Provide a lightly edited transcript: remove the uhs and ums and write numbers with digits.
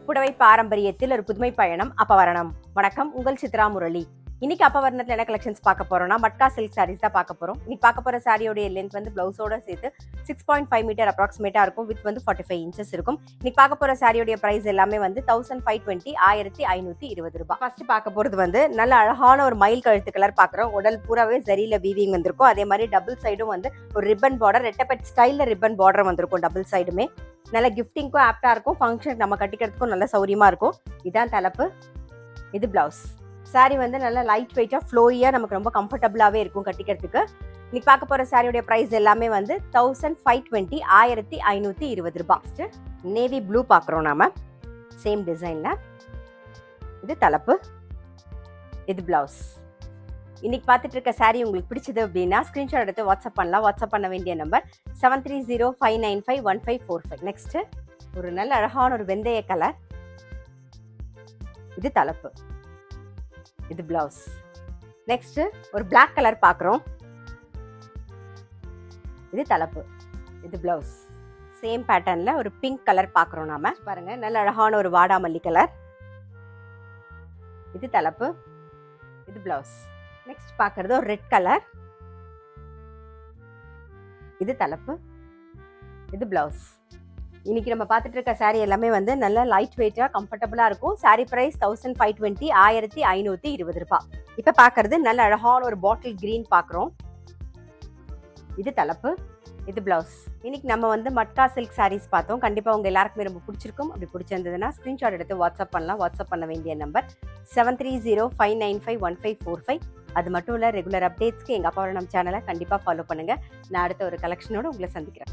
புடவை பாரம்பரியத்தில் ஒரு புதுமை பயணம் அப்பவரணம். வணக்கம், உங்கள் சித்ரா முரளி. இன்னைக்கு அப்பவரணத்தில் என்ன கலெக்ஷன்ஸ் பார்க்க போறோம்னா மட்கா சில்க் சாரீஸ் தான் பார்க்க போறோம். இன்னைக்கு பார்க்க போற சாரியோடைய லென்த் வந்து பிளவுஸோட சேர்த்து 6.5 மீட்டர் அப்ராக்சிமேட்டா இருக்கும். வித் வந்து 45 இன்ச்சஸ் இருக்கும். இன்னைக்கு பார்க்க போற சாரியோடைய பிரைஸ் எல்லாமே வந்து 1520 1520 ரூபாய். ஃபர்ஸ்ட் பார்க்க போறது வந்து நல்ல அழகான ஒரு மயில் கழுத்து கலர் பார்க்குறோம். உடல் பூராவே ஜரியில வீவிங் வந்திருக்கும். அதே மாதிரி டபுள் சைடும் வந்து ஒரு ரிப்பன் பார்டர், ரெட்டப்பட் ஸ்டைல்ல ரிப்பன் பார்டர் வந்திருக்கும். டபுள் சைடுமே நல்ல கிஃப்டிங்க்கும் ஆப்டா இருக்கும். ஃபங்க்ஷன் நம்ம கட்டிக்கிறதுக்கும் நல்ல சௌரியமா இருக்கும். இதான் தலைப்பு, இது பிளவுஸ். சாரி வந்து நல்ல லைட் வெயிட்டா ஃப்ளோரியா நமக்கு ரொம்ப கம்ஃபர்டபுளாவே இருக்கும் கட்டிக்கிறதுக்கு. இன்னைக்கு பார்க்க போற சாரியோட பிரைஸ் எல்லாமே வந்து 1520 1520 ரூபாய். நேவி ப்ளூ பார்க்குறோம் நாம, சேம் டிசைன்ல. இது தலைப்பு, இது பிளவுஸ். இன்னைக்கு பார்த்துட்டு இருக்க சாரி உங்களுக்கு பிடிச்சது அப்படின்னா ஸ்கிரீன்ஷாட் எடுத்து வாட்ஸ்அப் பண்ணலாம். வாட்ஸ்அப் பண்ண வேண்டிய நம்பர் 7305951545. நெக்ஸ்ட் ஒரு நல்ல அழகான ஒரு வெந்தய கலர், இது தலைப்பு, இது பிளவுஸ். நெக்ஸ்ட் ஒரு பிளாக் கலர் பார்க்குறோம், இது தலைப்பு, இது பிளவுஸ். சேம் பேட்டர்ன்ல ஒரு பிங்க் கலர் பார்க்குறோம் நாம. பாருங்க, நல்ல அழகான ஒரு வாடாமல்லி கலர், இது தலைப்பு, இது பிளவுஸ். நெக்ஸ்ட் பார்க்கறது ஒரு ரெட் கலர், இது தலைப்பு, இது பிளவுஸ். இன்னைக்கு நம்ம பார்த்துட்டு இருக்க சாரி எல்லாமே வந்து நல்ல லைட் வெயிட்டா கம்ஃபர்டபுளா இருக்கும். சாரி பிரைஸ் 1520 1520 ரூபாய். இப்ப பார்க்கறது நல்ல அழகான ஒரு பாட்டில் கிரீன் பார்க்குறோம், இது தலைப்பு, இது பிளவுஸ். இன்னைக்கு நம்ம வந்து மட்கா சில்க் சாரீஸ் பார்த்தோம். கண்டிப்பா உங்க எல்லாருக்குமே ரொம்ப பிடிச்சிருக்கும். அப்படி பிடிச்சிருந்ததுன்னா ஸ்கிரீன்ஷாட் எடுத்து வாட்ஸ்அப் பண்ணலாம். வாட்ஸ்அப் பண்ண வேண்டிய நம்பர் 7305951545. அது மட்டும் இல்ல, ரெகுலர் அப்டேட்ஸ்க்கு எங்க அப்பவரணம் சேனலை கண்டிப்பா ஃபாலோ பண்ணுங்க. நான் அடுத்த ஒரு கலெக்ஷனோட உங்களை சந்திக்கிறேன்.